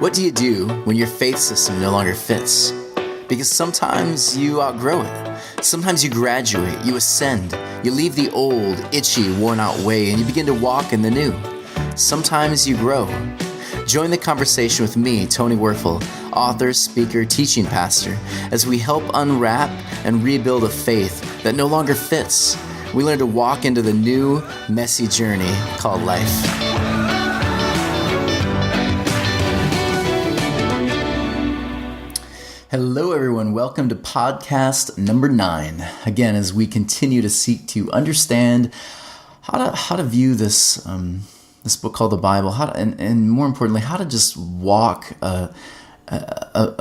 What do you do when your faith system no longer fits? Because sometimes you outgrow it. Sometimes you graduate, you ascend, you leave the old, itchy, worn-out way, and you begin to walk in the new. Sometimes you grow. Join the conversation with me, Tony Werfel, author, speaker, teaching pastor, as we help unwrap and rebuild a faith that no longer fits. We learn to walk into the new, messy journey called life. Hello, everyone. Welcome to podcast number 9. Again, as we continue to seek to understand how to view this book called the Bible, and more importantly, how to just walk a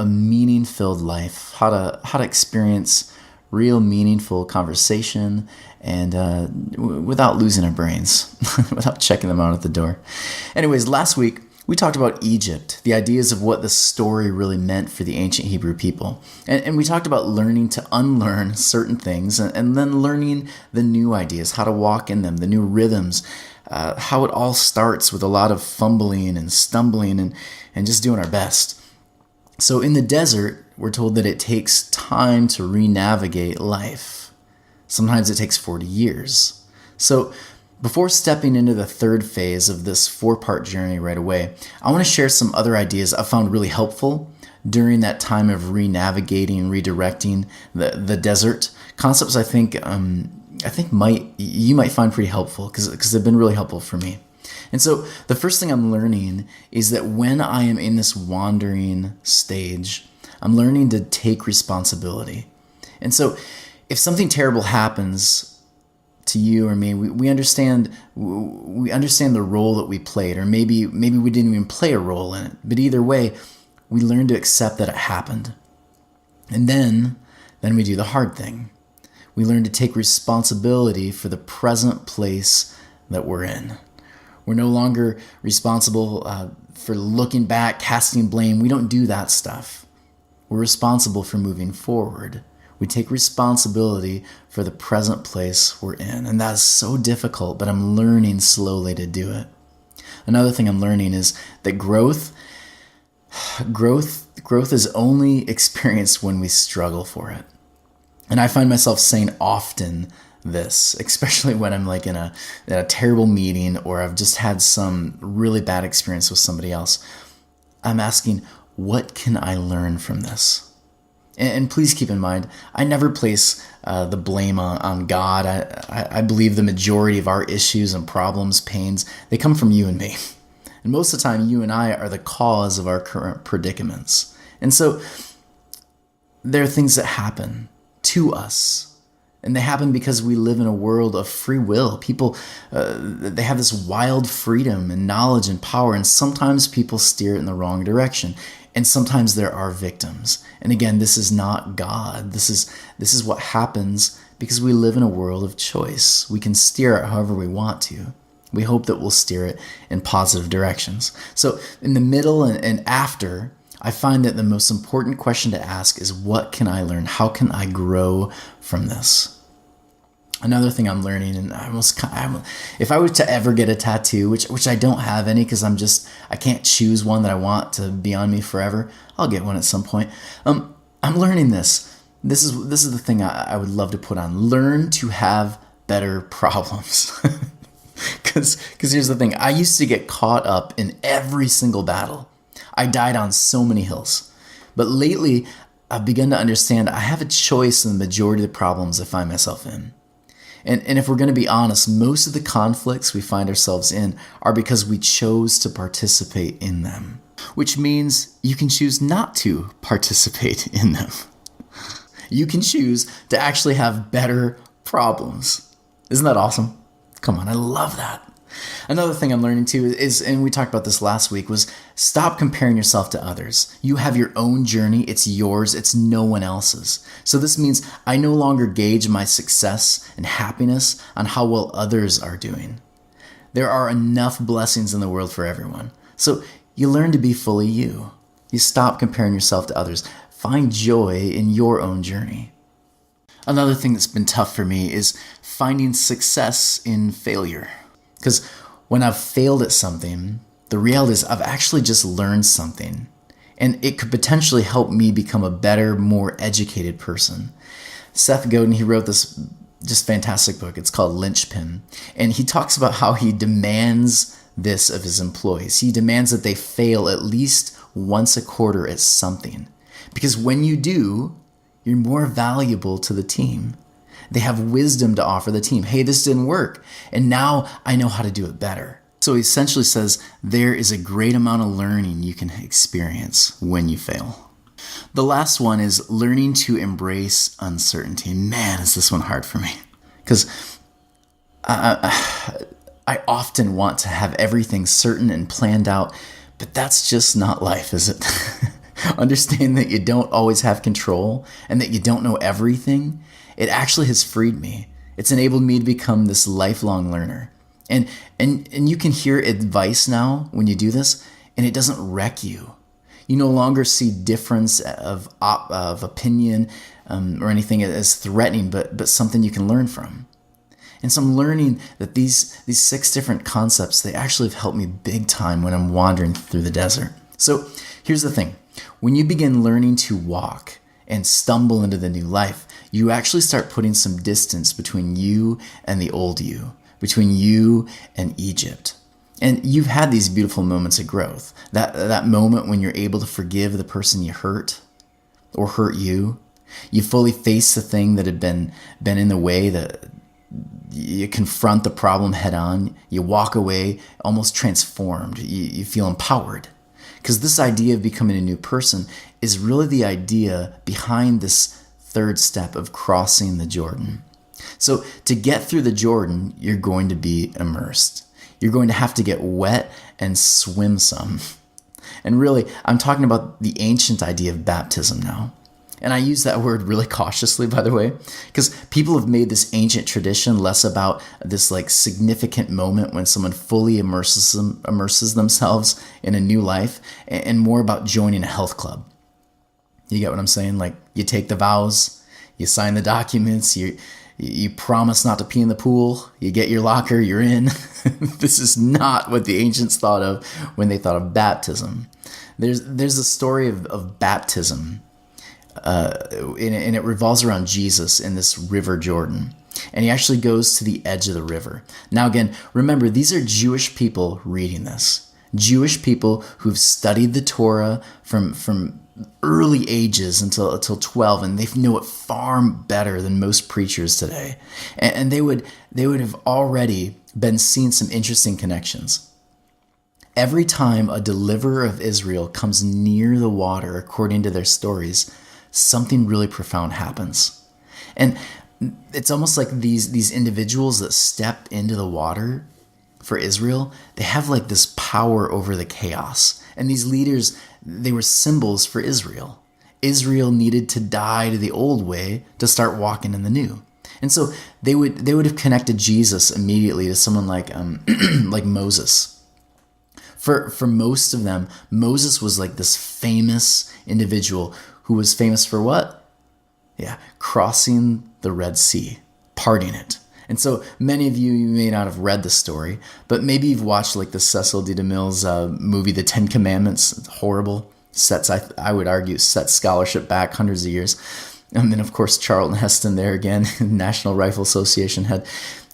meaning-filled life, how to experience real meaningful conversation and without losing our brains, without checking them out at the door. Anyways, last week, we talked about Egypt, the ideas of what the story really meant for the ancient Hebrew people. And we talked about learning to unlearn certain things and then learning the new ideas, how to walk in them, the new rhythms, how it all starts with a lot of fumbling and stumbling and just doing our best. So in the desert, we're told that it takes time to re-navigate life. Sometimes it takes 40 years. So before stepping into the third phase of this 4-part journey right away, I want to share some other ideas I found really helpful during that time of re-navigating, redirecting the desert. Concepts I think you might find pretty helpful because they've been really helpful for me. And so the first thing I'm learning is that when I am in this wandering stage, I'm learning to take responsibility. And so if something terrible happens to you or me, we understand the role that we played, or maybe we didn't even play a role in it. But either way, we learn to accept that it happened. And then we do the hard thing. We learn to take responsibility for the present place that we're in. We're no longer responsible for looking back, casting blame. We don't do that stuff. We're responsible for moving forward. We take responsibility for the present place we're in. And that's so difficult, but I'm learning slowly to do it. Another thing I'm learning is that growth is only experienced when we struggle for it. And I find myself saying often this, especially when I'm like in a terrible meeting or I've just had some really bad experience with somebody else. I'm asking, what can I learn from this? And please keep in mind, I never place the blame on God. I believe the majority of our issues and problems, pains, they come from you and me. And most of the time, you and I are the cause of our current predicaments. And so there are things that happen to us. And they happen because we live in a world of free will. People, they have this wild freedom and knowledge and power. And sometimes people steer it in the wrong direction. And sometimes there are victims. And again, this is not God. This is what happens because we live in a world of choice. We can steer it however we want to. We hope that we'll steer it in positive directions. So in the middle and after, I find that the most important question to ask is, what can I learn? How can I grow from this? Another thing I'm learning, and if I were to ever get a tattoo, which I don't have any because I can't choose one that I want to be on me forever. I'll get one at some point. I'm learning this. This is the thing I would love to put on. Learn to have better problems. Because here's the thing. I used to get caught up in every single battle. I died on so many hills. But lately, I've begun to understand I have a choice in the majority of the problems I find myself in. And if we're going to be honest, most of the conflicts we find ourselves in are because we chose to participate in them, which means you can choose not to participate in them. You can choose to actually have better problems. Isn't that awesome? Come on, I love that. Another thing I'm learning too is, and we talked about this last week, was stop comparing yourself to others. You have your own journey. It's yours. It's no one else's. So this means I no longer gauge my success and happiness on how well others are doing. There are enough blessings in the world for everyone. So you learn to be fully you. You stop comparing yourself to others. Find joy in your own journey. Another thing that's been tough for me is finding success in failure. Because when I've failed at something, The reality is I've actually just learned something, and it could potentially help me become a better, more educated person. Seth Godin, he wrote this just fantastic book. It's called Lynchpin. And he talks about how he demands this of his employees. He demands that they fail at least once a quarter at something. Because when you do, you're more valuable to the team. They have wisdom to offer the team. Hey, this didn't work, and now I know how to do it better. So he essentially says there is a great amount of learning you can experience when you fail. The last one is learning to embrace uncertainty. Man, is this one hard for me. Because I often want to have everything certain and planned out, but that's just not life, is it? Understand that you don't always have control and that you don't know everything. It actually has freed me. It's enabled me to become this lifelong learner. And you can hear advice now when you do this, and it doesn't wreck you. You no longer see difference of opinion or anything as threatening, but something you can learn from. And so I'm learning that these 6 different concepts, they actually have helped me big time when I'm wandering through the desert. So here's the thing. When you begin learning to walk and stumble into the new life, you actually start putting some distance between you and the old you, between you and Egypt. And you've had these beautiful moments of growth. That moment when you're able to forgive the person you hurt or hurt you. You fully face the thing that had been in the way, that you confront the problem head on. You walk away almost transformed. You feel empowered. Because this idea of becoming a new person is really the idea behind this 3rd step of crossing the Jordan. So to get through the Jordan, you're going to be immersed. You're going to have to get wet and swim some. And really, I'm talking about the ancient idea of baptism now. And I use that word really cautiously, by the way, because people have made this ancient tradition less about this like significant moment when someone fully immerses themselves in a new life, and more about joining a health club. You get what I'm saying? Like, you take the vows, you sign the documents, you promise not to pee in the pool, you get your locker, you're in. This is not what the ancients thought of when they thought of baptism. There's a story of baptism. And it revolves around Jesus in this river Jordan. And he actually goes to the edge of the river. Now again, remember, these are Jewish people reading this. Jewish people who've studied the Torah from early ages until 12, and they know it far better than most preachers today. And they would have already been seeing some interesting connections. Every time a deliverer of Israel comes near the water, according to their stories, something really profound happens. And it's almost like these individuals that step into the water for Israel, they have like this power over the chaos. And these leaders, they were symbols for Israel. Israel needed to die to the old way to start walking in the new. And so they would have connected Jesus immediately to someone like like Moses. For most of them, Moses was like this famous individual who was famous for what? Yeah, crossing the Red Sea, parting it. And so many of you may not have read the story, but maybe you've watched like the Cecil B. DeMille's movie, The 10 Commandments. It's horrible. I would argue, sets scholarship back hundreds of years. And then, of course, Charlton Heston there again, National Rifle Association head.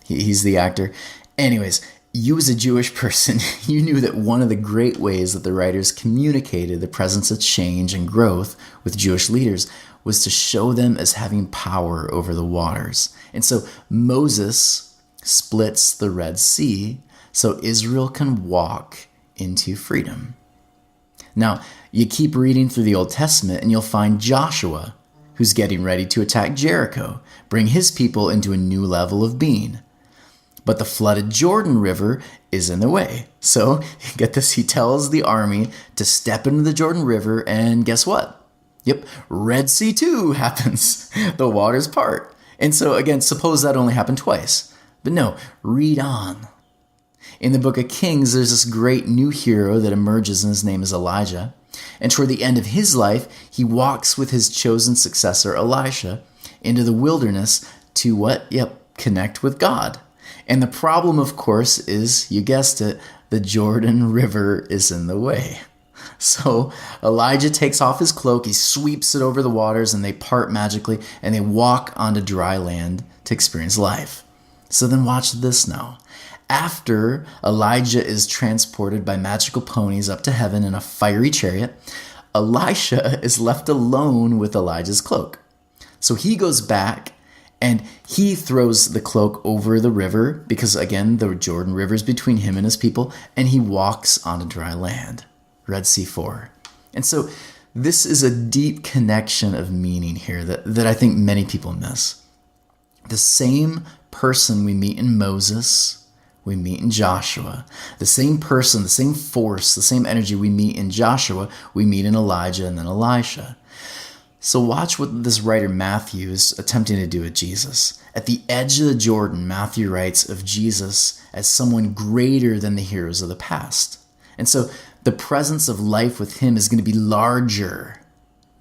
He's the actor. Anyways, you as a Jewish person, you knew that one of the great ways that the writers communicated the presence of change and growth with Jewish leaders was to show them as having power over the waters. And so Moses splits the Red Sea so Israel can walk into freedom. Now, you keep reading through the Old Testament and you'll find Joshua, who's getting ready to attack Jericho, bring his people into a new level of being. But the flooded Jordan River is in the way. So, get this, he tells the army to step into the Jordan River, and guess what? Yep, Red Sea 2 happens. The waters part. And so, again, suppose that only happened twice. But no, read on. In the book of Kings, there's this great new hero that emerges, and his name is Elijah. And toward the end of his life, he walks with his chosen successor, Elisha, into the wilderness to what? Yep, connect with God. And the problem, of course, is, you guessed it, the Jordan River is in the way. So Elijah takes off his cloak, he sweeps it over the waters, and they part magically, and they walk onto dry land to experience life. So then watch this now. After Elijah is transported by magical ponies up to heaven in a fiery chariot, Elisha is left alone with Elijah's cloak. So he goes back and he throws the cloak over the river because, again, the Jordan River is between him and his people, and he walks onto dry land. Red Sea 4. And so this is a deep connection of meaning here that I think many people miss. The same person we meet in Moses, we meet in Joshua. The same person, the same force, the same energy we meet in Joshua, we meet in Elijah and then Elisha. So watch what this writer Matthew is attempting to do with Jesus. At the edge of the Jordan, Matthew writes of Jesus as someone greater than the heroes of the past. And so the presence of life with him is going to be larger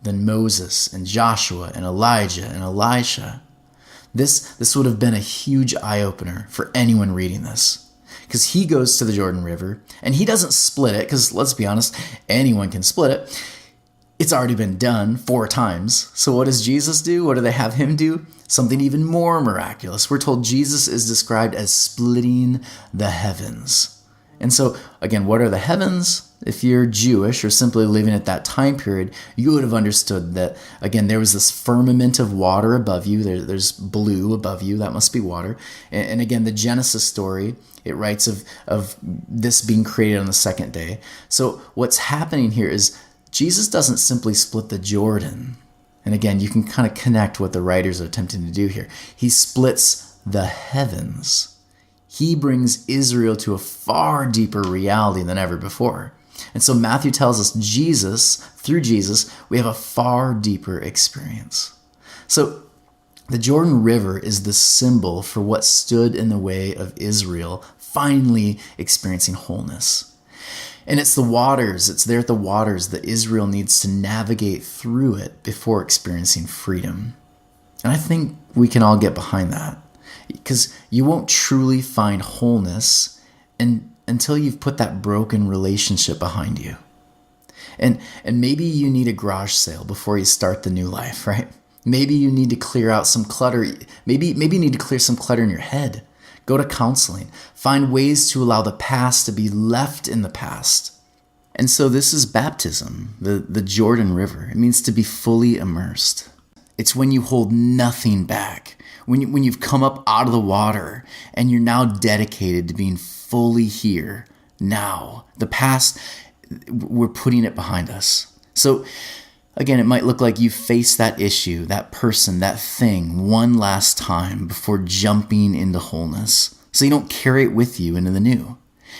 than Moses and Joshua and Elijah and Elisha. This would have been a huge eye-opener for anyone reading this, because he goes to the Jordan River and he doesn't split it, because let's be honest, anyone can split it. It's already been done 4 times. So what does Jesus do? What do they have him do? Something even more miraculous. We're told Jesus is described as splitting the heavens. And so, again, what are the heavens? If you're Jewish or simply living at that time period, you would have understood that, again, there was this firmament of water above you. There's blue above you. That must be water. And again, the Genesis story, it writes of this being created on the second day. So what's happening here is Jesus doesn't simply split the Jordan. And again, you can kind of connect what the writers are attempting to do here. He splits the heavens. He brings Israel to a far deeper reality than ever before. And so Matthew tells us through Jesus, we have a far deeper experience. So the Jordan River is the symbol for what stood in the way of Israel finally experiencing wholeness. And it's there at the waters that Israel needs to navigate through it before experiencing freedom. And I think we can all get behind that. Because you won't truly find wholeness until you've put that broken relationship behind you. And maybe you need a garage sale before you start the new life, right? Maybe you need to clear out some clutter. Maybe you need to clear some clutter in your head. Go to counseling. Find ways to allow the past to be left in the past. And so this is baptism, the Jordan River. It means to be fully immersed. It's when you hold nothing back. When you've come up out of the water and you're now dedicated to being fully here, now. The past, we're putting it behind us. So again, it might look like you face that issue, that person, that thing one last time before jumping into wholeness. So you don't carry it with you into the new.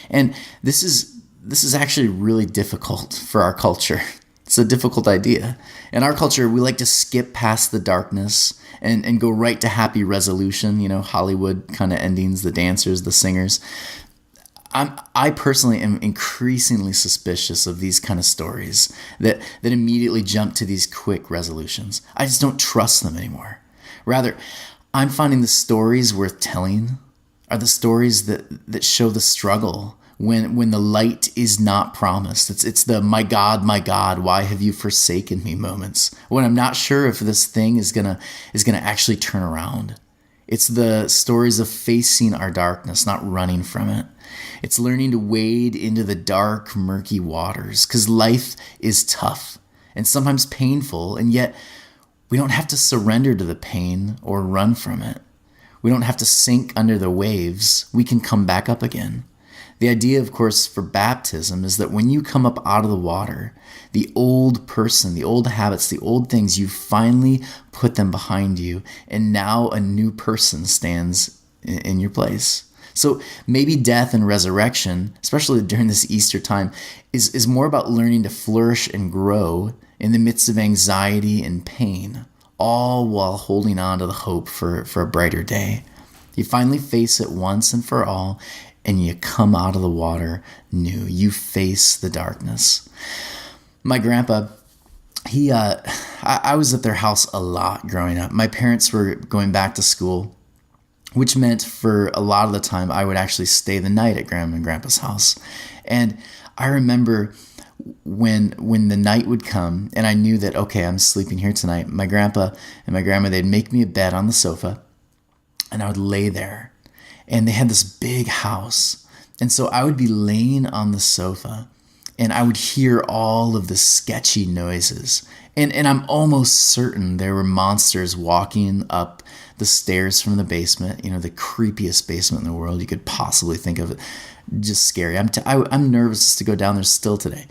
And this is actually really difficult for our culture. It's a difficult idea. In our culture, we like to skip past the darkness and go right to happy resolution, Hollywood kind of endings, the dancers, the singers. I personally am increasingly suspicious of these kind of stories that immediately jump to these quick resolutions. I just don't trust them anymore. Rather, I'm finding the stories worth telling are the stories that show the struggle when the light is not promised. It's the my God, why have you forsaken me moments when I'm not sure if this thing is gonna actually turn around. It's the stories of facing our darkness, not running from it. It's learning to wade into the dark, murky waters, because life is tough and sometimes painful, and yet we don't have to surrender to the pain or run from it. We don't have to sink under the waves. We can come back up again. The idea, of course, for baptism is that when you come up out of the water, the old person, the old habits, the old things, you finally put them behind you, and now a new person stands in your place. So maybe death and resurrection, especially during this Easter time, is more about learning to flourish and grow in the midst of anxiety and pain, all while holding on to the hope for a brighter day. You finally face it once and for all, and you come out of the water new. You face the darkness. My grandpa, I was at their house a lot growing up. My parents were going back to school which meant for a lot of the time I would actually stay the night at Grandma and Grandpa's house. And I remember when the night would come and I knew that, okay, I'm sleeping here tonight, my grandpa and my grandma, they'd make me a bed on the sofa and I would lay there. And they had this big house. And so I would be laying on the sofa and I would hear all of the sketchy noises. And I'm almost certain there were monsters walking up the stairs from the basement, the creepiest basement in the world you could possibly think of. Just scary. I'm nervous to go down there still today.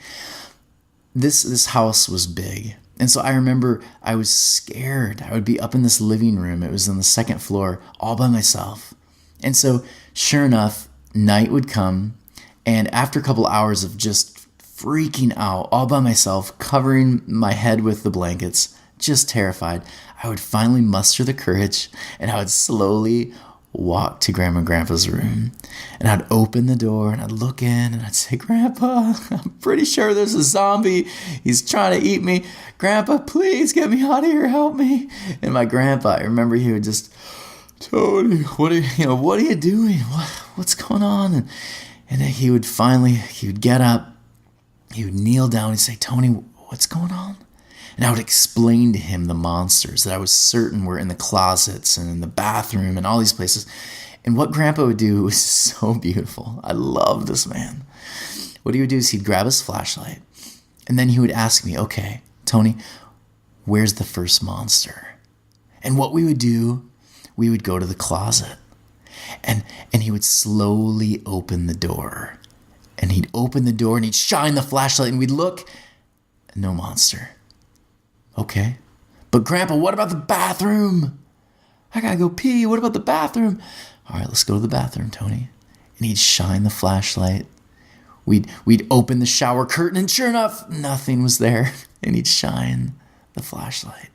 This house was big. And so I remember I was scared. I would be up in this living room. It was on the second floor all by myself. And so sure enough, night would come. And after a couple hours of just freaking out all by myself, covering my head with the blankets, just terrified, I would finally muster the courage and I would slowly walk to Grandma and Grandpa's room. And I'd open the door and I'd look in and I'd say, Grandpa, I'm pretty sure there's a zombie. He's trying to eat me. Grandpa, please get me out of here. Help me. And my grandpa, I remember he would just, Tony, what are you doing? What's going on? And then he would get up. He would kneel down and say, Tony, what's going on? And I would explain to him the monsters that I was certain were in the closets and in the bathroom and all these places. And what Grandpa would do was so beautiful. I love this man. What he would do is he'd grab his flashlight and then he would ask me, okay, Tony, where's the first monster? And what we would do, we would go to the closet and he would slowly open the door. And he'd open the door and he'd shine the flashlight and we'd look, no monster. Okay, but Grandpa, what about the bathroom? I gotta go pee. What about the bathroom? All right, let's go to the bathroom, Tony. And he'd shine the flashlight. We'd open the shower curtain, and sure enough, nothing was there. And he'd shine the flashlight.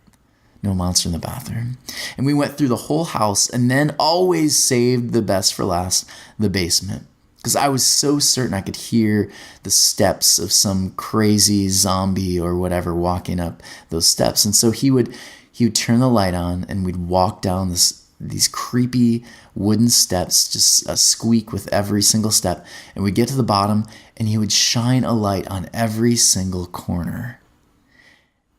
No monster in the bathroom. And we went through the whole house, and then always saved the best for last, the basement. Because I was so certain I could hear the steps of some crazy zombie or whatever walking up those steps. And so he would turn the light on and we'd walk down these creepy wooden steps, just a squeak with every single step. And we'd get to the bottom and he would shine a light on every single corner.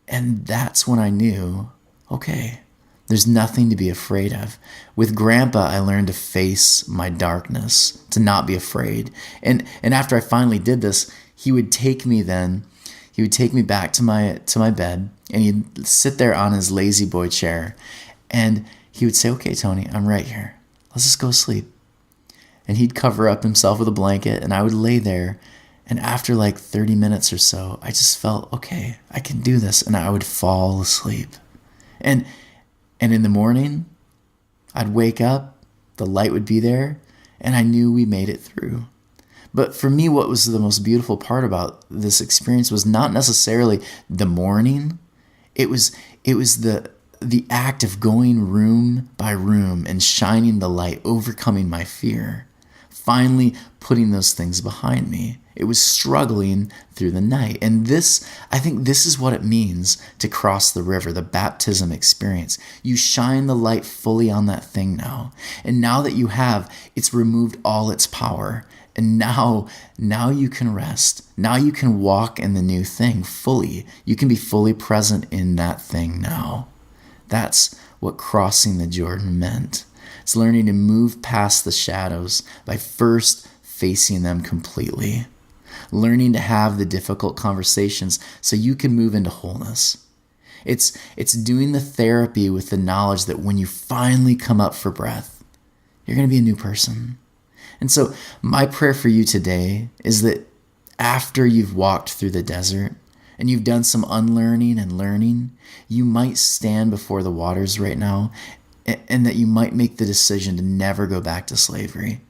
And that's when I knew, okay, there's nothing to be afraid of. With Grandpa, I learned to face my darkness, to not be afraid. And after I finally did this, he would take me back to my bed, and he'd sit there on his lazy boy chair, and he would say, okay, Tony, I'm right here. Let's just go sleep. And he'd cover up himself with a blanket, and I would lay there, and after like 30 minutes or so, I just felt, okay, I can do this, and I would fall asleep. And in the morning, I'd wake up, the light would be there, and I knew we made it through. But for me, what was the most beautiful part about this experience was not necessarily the morning. It was the act of going room by room and shining the light, overcoming my fear, finally putting those things behind me. It was struggling through the night. And I think this is what it means to cross the river, the baptism experience. You shine the light fully on that thing now. And now that you have, it's removed all its power. And now you can rest. Now you can walk in the new thing fully. You can be fully present in that thing now. That's what crossing the Jordan meant. It's learning to move past the shadows by first facing them completely. Learning to have the difficult conversations so you can move into wholeness. It's doing the therapy with the knowledge that when you finally come up for breath, you're going to be a new person. And so my prayer for you today is that after you've walked through the desert and you've done some unlearning and learning, you might stand before the waters right now and that you might make the decision to never go back to slavery.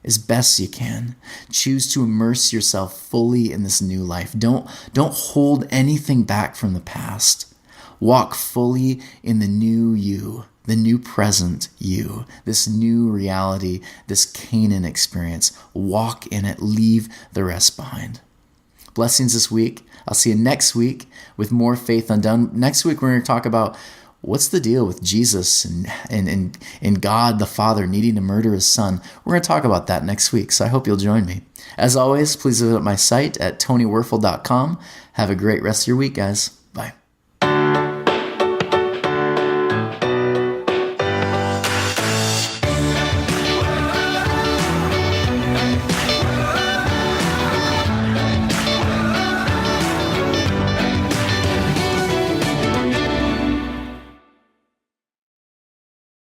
As best you can. Choose to immerse yourself fully in this new life. Don't hold anything back from the past. Walk fully in the new you, the new present you, this new reality, this Canaan experience. Walk in it. Leave the rest behind. Blessings this week. I'll see you next week with more Faith Undone. Next week, we're going to talk about what's the deal with Jesus and God the Father needing to murder his son? We're going to talk about that next week, so I hope you'll join me. As always, please visit my site at tonywerfel.com. Have a great rest of your week, guys.